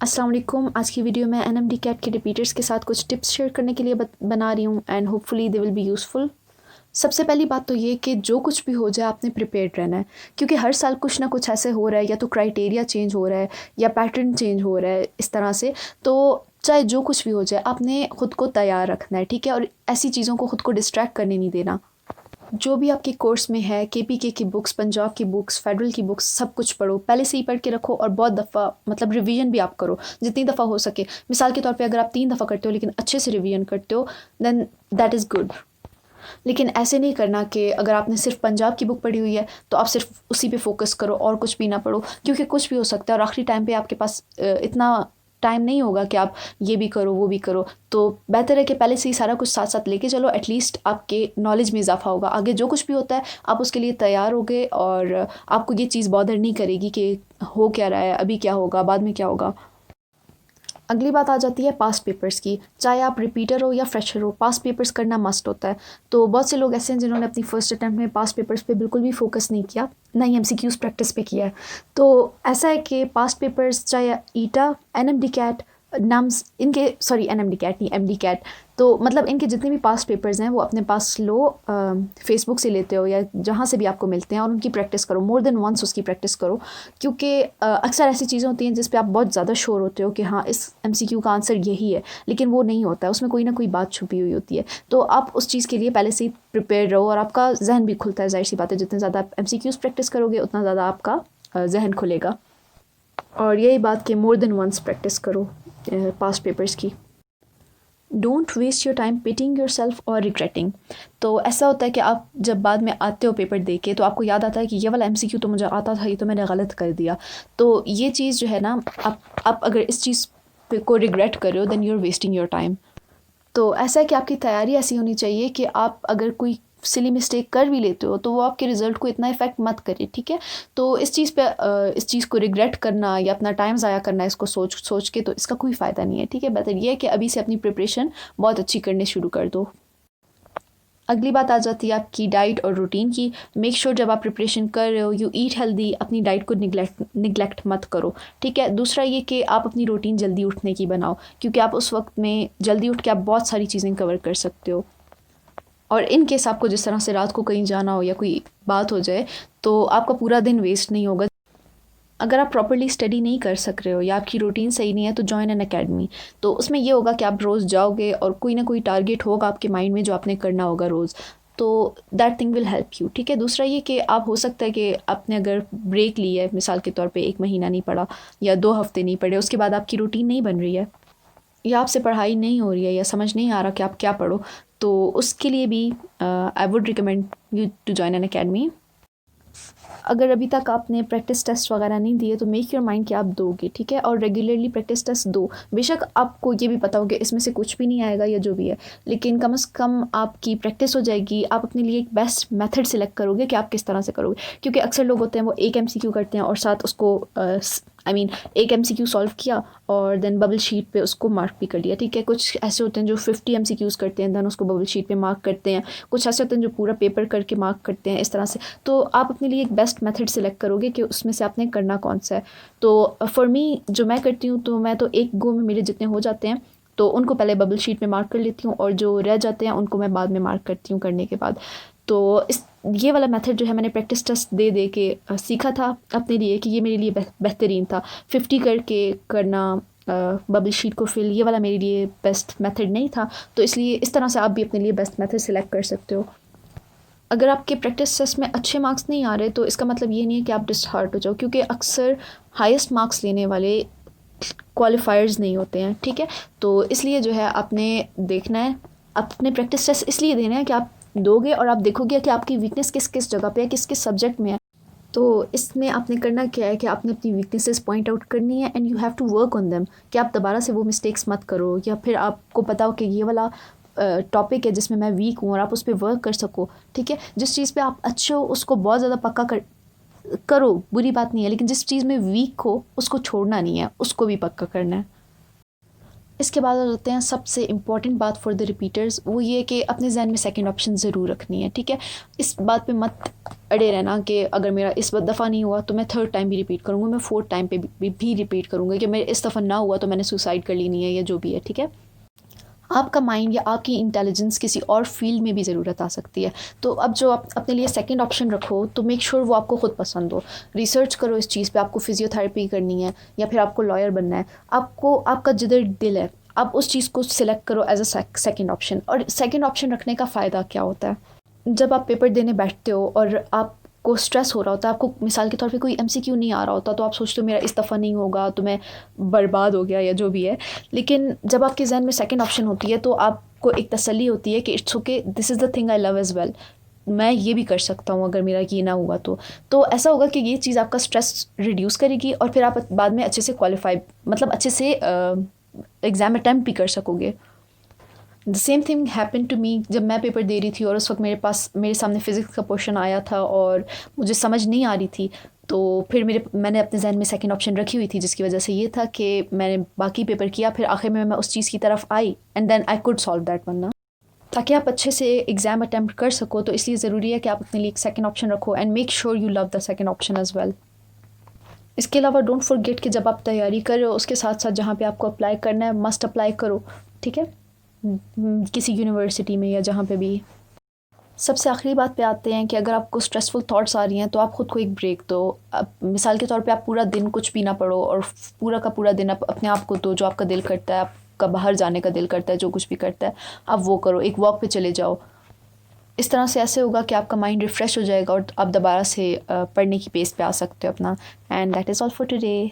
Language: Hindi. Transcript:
अस्सलाम वालेकुम। आज की वीडियो में एनएमडी कैट के रिपीटर्स के साथ कुछ टिप्स शेयर करने के लिए बना रही हूँ and hopefully they will be useful. सबसे पहली बात तो ये कि जो कुछ भी हो जाए आपने प्रिपेयर्ड रहना है, क्योंकि हर साल कुछ ना कुछ ऐसे हो रहा है, या तो क्राइटेरिया चेंज हो रहा है या पैटर्न चेंज हो रहा है इस तरह से। तो चाहे जो कुछ भी हो जाए आपने ख़ुद को तैयार रखना है, ठीक है। और ऐसी चीज़ों को ख़ुद को डिस्ट्रैक्ट करने नहीं देना। जो भी आपके कोर्स में है, केपीके की बुक्स, पंजाब की बुक्स, फेडरल की बुक्स, सब कुछ पढ़ो, पहले से ही पढ़ के रखो और बहुत दफ़ा मतलब रिवीजन भी आप करो जितनी दफ़ा हो सके। मिसाल के तौर पे अगर आप 3 दफ़ा करते हो लेकिन अच्छे से रिवीजन करते हो देन दैट इज़ गुड। लेकिन ऐसे नहीं करना कि अगर आपने सिर्फ पंजाब की बुक पढ़ी हुई है तो आप सिर्फ उसी पे फोकस करो और कुछ भी ना पढ़ो, क्योंकि कुछ भी हो सकता है और आखिरी टाइम पे आपके पास इतना टाइम नहीं होगा कि आप ये भी करो वो भी करो। तो बेहतर है कि पहले से ही सारा कुछ साथ साथ लेके चलो, एटलीस्ट आपके नॉलेज में इजाफा होगा। आगे जो कुछ भी होता है आप उसके लिए तैयार होगे और आपको ये चीज़ बॉदर नहीं करेगी कि हो क्या रहा है, अभी क्या होगा, बाद में क्या होगा। अगली बात आ जाती है पास्ट पेपर्स की। चाहे आप रिपीटर हो या फ्रेशर हो, पास्ट पेपर्स करना मस्ट होता है। तो बहुत से लोग ऐसे हैं जिन्होंने अपनी फर्स्ट अटैम्प्ट में पास्ट पेपर्स पे बिल्कुल भी फोकस नहीं किया, ना ही एमसीक्यूज़ प्रैक्टिस पे किया है। तो ऐसा है कि पास्ट पेपर्स चाहे ईटा, एनएमडी कैट, नम्स, इनके एनएमडी कैट नहीं, एमडी कैट, तो मतलब इनके जितने भी पास्ट पेपर्स हैं वो अपने पास लो, फेसबुक से लेते हो या जहाँ से भी आपको मिलते हैं, और उनकी प्रैक्टिस करो, मोर देन वंस उसकी प्रैक्टिस करो। क्योंकि अक्सर ऐसी चीज़ें होती हैं जिस पे आप बहुत ज़्यादा श्योर होते हो कि हाँ इस एमसीक्यू का आंसर यही है, लेकिन वो नहीं होता है, उसमें कोई ना कोई बात छुपी हुई होती है। तो आप उस चीज़ के लिए पहले से ही प्रिपेयर रहो और आपका जहन भी खुलता है। जाहिर सी बात है, जितने ज़्यादा आप एमसीक्यूज़ प्रैक्टिस करोगे उतना ज़्यादा आपका जहन खुलेगा। और यही बात कि मोर देन वंस प्रैक्टिस करो पास्ट पेपर्स की। Don't waste your time pitying yourself और रिग्रेटिंग। तो ऐसा होता है कि आप जब बाद में आते हो पेपर दे के तो आपको याद आता है कि ये वाला एमसीक्यू तो मुझे आता था, ये तो मैंने गलत कर दिया। तो ये चीज़ जो है ना, आप अगर इस चीज़ को रिग्रेट कर रहे हो then you are wasting your time. तो ऐसा है कि आपकी तैयारी ऐसी होनी चाहिए कि आप अगर कोई सिली मिस्टेक कर भी लेते हो तो वो आपके रिज़ल्ट को इतना इफेक्ट मत करे, ठीक है। तो इस चीज़ को रिग्रेट करना या अपना टाइम ज़ाया करना, इसको सोच के, तो इसका कोई फ़ायदा नहीं है, ठीक है। बेहतर ये है कि अभी से अपनी प्रिपरेशन बहुत अच्छी करने शुरू कर दो। अगली बात आ जाती है आपकी डाइट और रूटीन की। मेक श्योर जब आप प्रिपरेशन कर रहे हो यू ईट हेल्दी, अपनी डाइट को निगलेक्ट मत करो, ठीक है। दूसरा ये कि आप अपनी रूटीन जल्दी उठने की बनाओ, क्योंकि आप उस वक्त में जल्दी उठ के आप बहुत सारी चीज़ें कवर कर सकते हो। और इन केस आपको जिस तरह से रात को कहीं जाना हो या कोई बात हो जाए तो आपका पूरा दिन वेस्ट नहीं होगा। अगर आप प्रॉपर्ली स्टडी नहीं कर सक रहे हो या आपकी रूटीन सही नहीं है तो जॉइन एन अकेडमी। तो उसमें ये होगा कि आप रोज़ जाओगे और कोई ना कोई टारगेट होगा आपके माइंड में जो आपने करना होगा रोज़, तो that thing will help you, ठीक है। दूसरा ये कि आप हो सकता है कि आपने अगर ब्रेक ली है, मिसाल के तौर पे 1 महीना नहीं पढ़ा या 2 हफ्ते नहीं पढ़े, उसके बाद आपकी रूटीन नहीं बन रही है या आपसे पढ़ाई नहीं हो रही है या समझ नहीं आ रहा कि आप क्या पढ़ो, तो उसके लिए भी I would recommend you to join an academy. अगर अभी तक आपने प्रैक्टिस टेस्ट वगैरह नहीं दिए तो मेक योर माइंड कि आप दोगे, ठीक है। और रेगुलरली प्रैक्टिस टेस्ट दो। बेशक आपको ये भी पता हो कि इसमें से कुछ भी नहीं आएगा या जो भी है, लेकिन कम से कम आपकी प्रैक्टिस हो जाएगी। आप अपने लिए एक बेस्ट मेथड सेलेक्ट करोगे कि आप किस तरह से करोगे, क्योंकि अक्सर लोग होते हैं वो एक एमसीक्यू करते हैं और साथ उसको एक एमसीक्यू सॉल्व किया और देन बबल शीट पे उसको मार्क भी कर लिया, ठीक है। कुछ ऐसे होते हैं जो 50 एमसीक्यूज़ करते हैं देन उसको बबल शीट पे मार्क करते हैं। कुछ ऐसे होते हैं जो पूरा पेपर करके मार्क करते हैं, इस तरह से। तो आप अपने लिए एक बेस्ट मेथड सेलेक्ट करोगे कि उसमें से आपने करना कौन सा है। तो फॉर मी जो मैं करती हूँ, तो मैं तो एक गो में मेरे जितने हो जाते हैं तो उनको पहले बबल शीट में मार्क कर लेती हूँ और जो रह जाते हैं उनको मैं बाद में मार्क करती हूँ करने के बाद। तो ये वाला मेथड जो है मैंने प्रैक्टिस टेस्ट दे दे के सीखा था अपने लिए कि ये मेरे लिए बेहतरीन था। 50 करके करना बबल शीट को फिल, ये वाला मेरे लिए बेस्ट मेथड नहीं था। तो इसलिए इस तरह से आप भी अपने लिए बेस्ट मेथड सेलेक्ट कर सकते हो। अगर आपके प्रैक्टिस टेस्ट में अच्छे मार्क्स नहीं आ रहे तो इसका मतलब ये नहीं है कि आप डिसहार्ट हो जाओ, क्योंकि अक्सर हाईएस्ट मार्क्स लेने वाले क्वालिफायर्स नहीं होते हैं, ठीक है। तो इसलिए जो है आपने देखना है, अपने प्रैक्टिस टेस्ट इसलिए देने हैं कि आप दोगे और आप देखोगे कि आपकी वीकनेस किस किस जगह पे है, किस किस सब्जेक्ट में है। तो इसमें आपने करना क्या है कि आपने अपनी वीकनेसेस पॉइंट आउट करनी है and you have to work on them, कि आप दोबारा से वो मिस्टेक्स मत करो, या फिर आपको पता हो कि ये वाला टॉपिक है जिसमें मैं वीक हूँ और आप उस पर वर्क कर सको, ठीक है। जिस चीज़ पे आप अच्छे हो उसको बहुत ज़्यादा पक्का करो, बुरी बात नहीं है, लेकिन जिस चीज़ में वीक हो उसको छोड़ना नहीं है, उसको भी पक्का करना है। इसके बाद आ जाते हैं सबसे इम्पॉर्टेंट बात फॉर द रिपीटर्स, वो ये कि अपने जहन में सेकंड ऑप्शन ज़रूर रखनी है, ठीक है। इस बात पे मत अड़े रहना कि अगर मेरा इस दफ़ा नहीं हुआ तो मैं थर्ड टाइम भी रिपीट करूँगा, मैं फोर्थ टाइम पे भी रिपीट करूँगा, कि मेरे इस दफ़ा ना हुआ तो मैंने सुसाइड कर लेनी है या जो भी है, ठीक है। आपका माइंड या आपकी इंटेलिजेंस किसी और फील्ड में भी ज़रूरत आ सकती है। तो अब जो आप अपने लिए सेकंड ऑप्शन रखो तो मेक श्योर वो आपको खुद पसंद हो। रिसर्च करो इस चीज़ पे, आपको फिजियोथेरेपी करनी है या फिर आपको लॉयर बनना है, आपको आपका जिधर दिल है आप उस चीज़ को सिलेक्ट करो एज अ सेकंड ऑप्शन। और सेकंड ऑप्शन रखने का फ़ायदा क्या होता है, जब आप पेपर देने बैठते हो और आपको स्ट्रेस हो रहा होता है, आपको मिसाल के तौर पे कोई एमसीक्यू नहीं आ रहा होता तो आप सोचते हो मेरा इस दफ़ा नहीं होगा तो मैं बर्बाद हो गया या जो भी है, लेकिन जब आपके जहन में सेकंड ऑप्शन होती है तो आपको एक तसल्ली होती है कि it's okay, this is the thing I love as well, मैं ये भी कर सकता हूँ अगर मेरा ये ना हुआ तो ऐसा होगा कि ये चीज़ आपका स्ट्रेस रिड्यूस करेगी और फिर आप बाद में अच्छे से क्वालिफाई, मतलब अच्छे से एग्ज़ाम अटैम्प्ट भी कर सकोगे। The same thing happen to me, जब मैं पेपर दे रही थी और उस वक्त मेरे सामने फ़िज़िक्स का क्वेश्चन आया था और मुझे समझ नहीं आ रही थी, तो फिर मैंने अपने जहन में सेकंड ऑप्शन रखी हुई थी, जिसकी वजह से ये था कि मैंने बाकी पेपर किया, फिर आखिर में मैं उस चीज़ की तरफ आई and then I could solve that one ना, ताकि आप अच्छे से एग्ज़ाम अटैम्प्ट कर सको। तो इसलिए ज़रूरी है कि आप अपने लिए एक सेकंड ऑप्शन रखो and make sure you love the second option as well. इसके अलावा डोंट फॉरगेट कि जब आप तैयारी कर रहे हो उसके साथ साथ जहाँ पे आपको अप्लाई करना है मस्ट अप्लाई करो, ठीक है, किसी यूनिवर्सिटी में या जहाँ पे भी। सबसे आखिरी बात पे आते हैं कि अगर आपको स्ट्रेसफुल थॉट्स आ रही हैं तो आप ख़ुद को एक ब्रेक दो। अब मिसाल के तौर पे आप पूरा दिन कुछ भी ना पढ़ो और पूरा का पूरा दिन आप अपने आप को दो, जो आपका दिल करता है, आपका बाहर जाने का दिल करता है, जो कुछ भी करता है आप वो करो, एक वॉक पे चले जाओ। इस तरह से ऐसे होगा कि आपका माइंड रिफ़्रेश हो जाएगा और आप दोबारा से पढ़ने की पेस पे आ सकते हो अपना। And that is all for today.